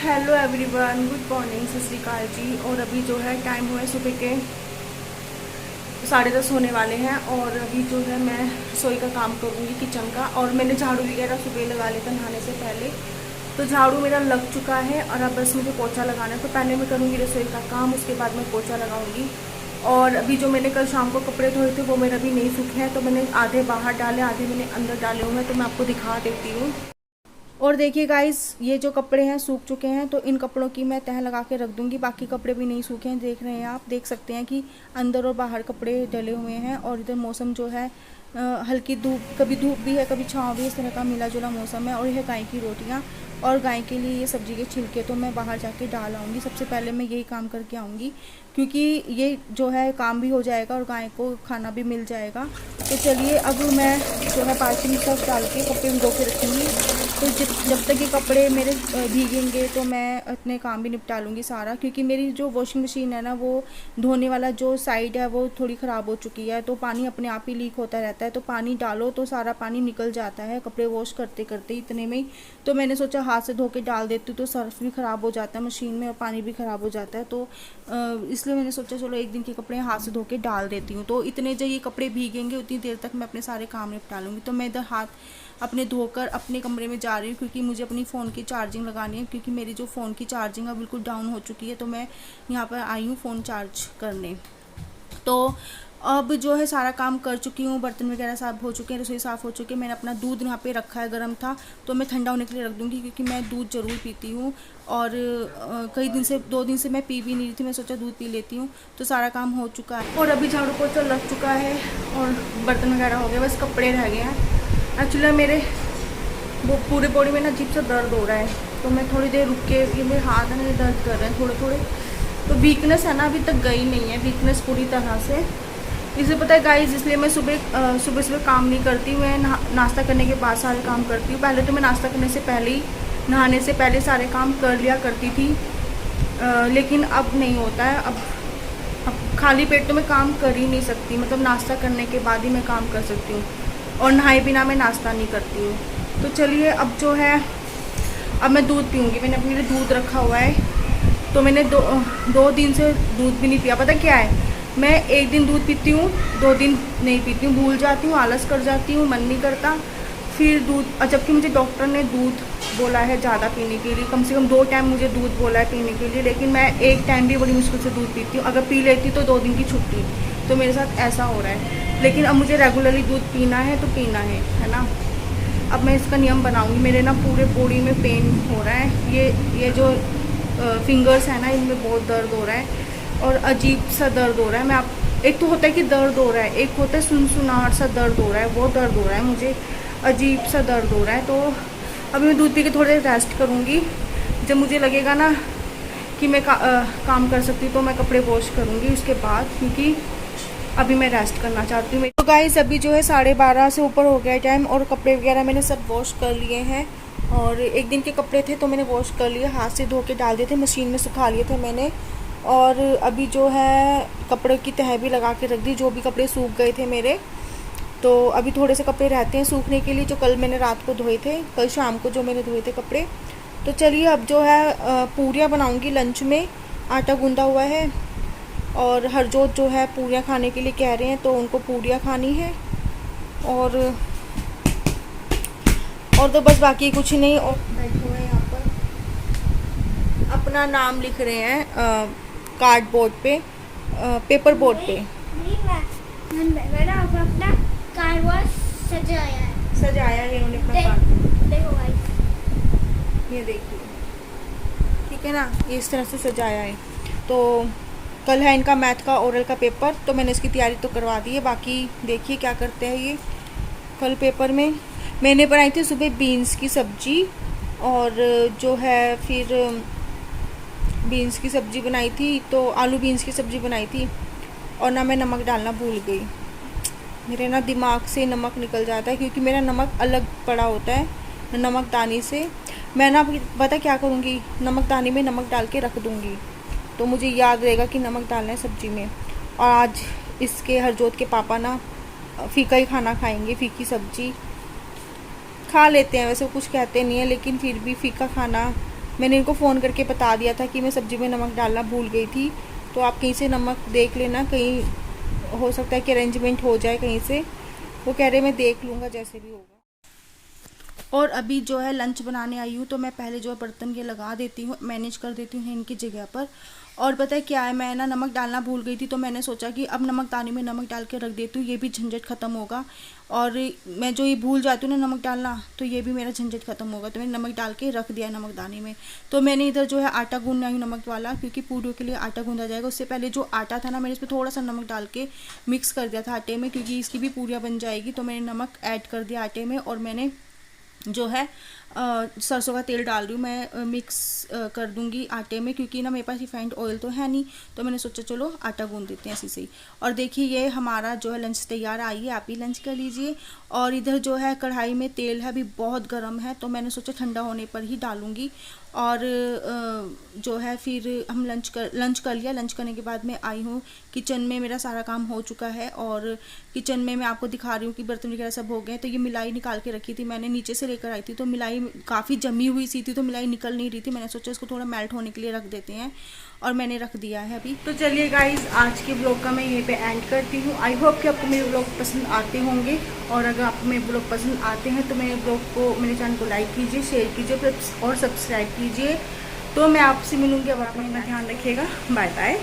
Hello everyone, good morning, सत श्री अकाल जी। और अभी जो है टाइम हुआ है सुबह के 10:30 होने वाले हैं। और अभी जो है मैं रसोई का काम करूँगी, किचन का। और मैंने झाड़ू वगैरह सुबह लगा लिया था नहाने से पहले, तो झाड़ू मेरा लग चुका है। और अब बस मुझे पोछा लगाना है, तो पहले मैं करूँगी रसोई का काम, उसके बाद मैं पोछा लगाऊंगी। और अभी जो मैंने कल शाम को कपड़े धोए थे वो मेरे अभी नहीं सूखे हैं, तो मैंने आधे बाहर डाले, आधे मैंने अंदर डाले हुए हैं, तो मैं आपको दिखा देती हूँ। और देखिए गाइस, ये जो कपड़े हैं सूख चुके हैं, तो इन कपड़ों की मैं तह लगा के रख दूंगी। बाकी कपड़े भी नहीं सूखे हैं, देख रहे हैं आप, देख सकते हैं कि अंदर और बाहर कपड़े डले हुए हैं। और इधर मौसम जो है हल्की धूप, कभी धूप भी है कभी छाँव भी, इस तरह का मिला जुला मौसम है। और यह गाय की रोटियाँ और गाय के लिए ये सब्जी के छिलके तो मैं बाहर जाके डाल आऊँगी। सबसे पहले मैं यही काम करके आऊँगी, क्योंकि ये जो है काम भी हो जाएगा और गाय को खाना भी मिल जाएगा। तो चलिए अब मैं जो है बाल्टी में सर्फ डाल के कपड़े धो के रखूँगी। तो जब तक ये कपड़े मेरे भीगेंगे तो मैं अपने काम भी निपटा लूँगी सारा, क्योंकि मेरी जो वॉशिंग मशीन है ना, वो धोने वाला जो साइड है वो थोड़ी ख़राब हो चुकी है, तो पानी अपने आप ही लीक होता रहता है। तो पानी डालो तो सारा पानी निकल जाता है कपड़े वॉश करते करते इतने में ही। तो मैंने सोचा हाथ से धो के डाल देती हूँ, तो सर्फ भी ख़राब हो जाता है मशीन में और पानी भी ख़राब हो जाता है। तो इसलिए मैंने सोचा चलो एक दिन के कपड़े हाथ से धो के डाल देती हूँ। तो इतने जब ये कपड़े भीगेंगे उतनी देर तक मैं अपने सारे काम निपटा लूँगी। तो मैं इधर हाथ अपने धोकर अपने कमरे में जा रही हूँ, क्योंकि मुझे अपनी फ़ोन की चार्जिंग लगानी है, क्योंकि मेरी जो फ़ोन की चार्जिंग है बिल्कुल डाउन हो चुकी है। तो मैं यहाँ पर आई हूँ फ़ोन चार्ज करने। तो अब जो है सारा काम कर चुकी हूँ, बर्तन वगैरह साफ हो चुके हैं, रसोई साफ़ हो चुकी है। मैंने अपना दूध यहाँ पे रखा है, गर्म था, तो मैं ठंडा होने के लिए रख दूँगी, क्योंकि मैं दूध ज़रूर पीती हूँ। और कई दिन से 2 दिन से मैं पी भी नहीं रही थी, मैं सोचा दूध पी लेती हूँ। तो सारा काम हो चुका है और अभी झाड़ू पोछा लग चुका है और बर्तन वगैरह हो गए, बस कपड़े रह गए हैं। एक्चुअली मेरे वो पूरे बॉडी में ना अजीब सा दर्द हो रहा है, तो मैं थोड़ी देर रुक के, ये मेरे हाथ में दर्द कर रहे हैं थोड़े थोड़े। तो वीकनेस है ना, अभी तक गई नहीं है वीकनेस पूरी तरह से। इसे पता है गाइस, इसलिए मैं सुबह काम नहीं करती। मैं नाश्ता करने के बाद सारे काम करती हूँ। पहले तो मैं नाश्ता करने से पहले ही, नहाने से पहले सारे काम कर लिया करती थी, लेकिन अब नहीं होता है। अब खाली पेट तो मैं काम कर ही नहीं सकती, मतलब नाश्ता करने के बाद ही मैं काम कर सकती हूँ, और नहाए बिना मैं नाश्ता नहीं करती हूँ। तो चलिए अब जो है, अब मैं दूध पीऊँगी। मैंने अपने लिए दूध रखा हुआ है, तो मैंने दो दिन से दूध भी नहीं पिया। पता क्या है, मैं एक दिन दूध पीती हूँ, 2 दिन नहीं पीती हूँ, भूल जाती हूँ, आलस कर जाती हूँ, मन नहीं करता फिर दूध। जबकि मुझे डॉक्टर ने दूध बोला है ज़्यादा पीने के लिए, कम से कम 2 टाइम मुझे दूध बोला है पीने के लिए, लेकिन मैं एक टाइम भी बड़ी मुश्किल से दूध पीती हूँ। अगर पी लेती तो 2 दिन की छुट्टी। तो मेरे साथ ऐसा हो रहा है, लेकिन अब मुझे रेगुलरली दूध पीना है तो पीना है ना। अब मैं इसका नियम बनाऊँगी। मेरे ना पूरे बॉडी में पेन हो रहा है, ये जो फिंगर्स है ना, इनमें बहुत दर्द हो रहा है और अजीब सा दर्द हो रहा है। एक तो होता है कि दर्द हो रहा है, एक होता है सुनसुनाहट सा दर्द हो रहा है, वो दर्द हो रहा है मुझे, अजीब सा दर्द हो रहा है। तो अभी मैं दूध पी के थोड़ी देर रेस्ट करूँगी। जब मुझे लगेगा ना कि मैं काम कर सकती हूँ तो मैं कपड़े वॉश करूँगी उसके बाद, क्योंकि अभी मैं रेस्ट करना चाहती हूँ। तो गाइस अभी जो है 12:30 से ऊपर हो गया टाइम, और कपड़े वगैरह मैंने सब वॉश कर लिए हैं। और एक दिन के कपड़े थे तो मैंने वॉश कर लिए, हाथ से धो के डाल दिए थे, मशीन में सुखा लिए थे मैंने। और अभी जो है कपड़े की तह भी लगा के रख दी, जो भी कपड़े सूख गए थे मेरे। तो अभी थोड़े से कपड़े रहते हैं सूखने के लिए, जो कल मैंने रात को धोए थे, कल शाम को जो मैंने धोए थे कपड़े। तो चलिए अब जो है पूरियाँ बनाऊंगी लंच में। आटा गूंदा हुआ है, और हरजोत जो है पूरियाँ खाने के लिए कह रहे हैं, तो उनको पूरियाँ खानी है। और तो बस बाकी कुछ नहीं। और बैठे हुए हैं यहाँ पर, अपना नाम लिख रहे हैं कार्डबोर्ड पे, पेपर बोर्ड पे। मैंने अपना कार्डबोर्ड सजाया है उन्होंने अपना कार्डबोर्ड। देखो गाइस, ये देखिए, ठीक है ना, ये इस तरह से सजाया है। तो कल है इनका मैथ का ओरल का पेपर, तो मैंने इसकी तैयारी तो करवा दी है। बाकी देखिए क्या करते हैं ये। कल पेपर में मैंने बनाई थी सुबह बीन्स की सब्जी, और जो है फिर बीन्स की सब्ज़ी बनाई थी, तो आलू बीन्स की सब्ज़ी बनाई थी। और ना मैं नमक डालना भूल गई, मेरे ना दिमाग से नमक निकल जाता है, क्योंकि मेरा नमक अलग पड़ा होता है नमकदानी से। मैं ना पता क्या करूँगी, नमकदानी में नमक डाल के रख दूँगी, तो मुझे याद रहेगा कि नमक डालना है सब्ज़ी में। और आज इसके हरजोत के पापा ना फीका ही खाना खाएंगे, फीकी सब्ज़ी खा लेते हैं, वैसे कुछ कहते नहीं है, लेकिन फिर भी फीका खाना मैंने इनको फ़ोन करके बता दिया था कि मैं सब्ज़ी में नमक डालना भूल गई थी, तो आप कहीं से नमक देख लेना, कहीं हो सकता है कि अरेंजमेंट हो जाए कहीं से। वो कह रहे मैं देख लूँगा जैसे भी होगा। और अभी जो है लंच बनाने आई हूँ, तो मैं पहले जो है बर्तन ये लगा देती हूँ, मैनेज कर देती हूँ इनकी जगह पर। और पता है क्या है, मैं ना नमक डालना भूल गई थी, तो मैंने सोचा कि अब नमकदानी में नमक डाल के रख देती हूँ, ये भी झंझट ख़त्म होगा। और मैं जो ये भूल जाती हूँ ना नमक डालना, तो ये भी मेरा झंझट ख़त्म होगा। तो मैंने नमक डाल के रख दिया है नमकदानी में। तो मैंने इधर जो है आटा गूंदना आई हूँ नमक वाला, क्योंकि पूड़ियों के लिए आटा गूंदा जाएगा। उससे पहले जो आटा था ना, मैंने इसमें थोड़ा सा नमक डाल के मिक्स कर दिया था आटे में, क्योंकि इसकी भी पूड़ियाँ बन जाएगी। तो मैंने नमक ऐड कर दिया आटे में, और मैंने जो है सरसों का तेल डाल रही हूँ मैं, मिक्स कर दूंगी आटे में, क्योंकि ना मेरे पास रिफाइंड ऑयल तो है नहीं, तो मैंने सोचा चलो आटा गूंद देते हैं इसी से ही। और देखिए ये हमारा जो है लंच तैयार, आइए आप ही लंच कर लीजिए। और इधर जो है कढ़ाई में तेल है, अभी बहुत गर्म है, तो मैंने सोचा ठंडा होने पर ही डालूंगी। और जो है फिर हम लंच कर लिया। लंच करने के बाद मैं आई हूँ किचन में, मेरा सारा काम हो चुका है। और किचन में मैं आपको दिखा रही हूँ कि बर्तन वगैरह सब हो गए। तो ये मिलाई निकाल के रखी थी मैंने, नीचे से लेकर आई थी, तो मिलाई काफ़ी जमी हुई सी थी, तो मिलाई निकल नहीं रही थी। मैंने सोचा इसको थोड़ा मेल्ट होने के लिए रख देते हैं, और मैंने रख दिया है अभी। तो चलिए गाइज, आज के ब्लॉग का मैं यहीं पे एंड करती हूँ। आई होप कि आपको मेरे ब्लॉग पसंद आते होंगे, और अगर आपको मेरे ब्लॉग पसंद आते हैं तो मेरे ब्लॉग को, मेरे चैनल को लाइक कीजिए, शेयर कीजिए और सब्सक्राइब कीजिए। तो मैं आपसे मिलूँगी, अब आप अपना ध्यान रखिएगा। Bye bye.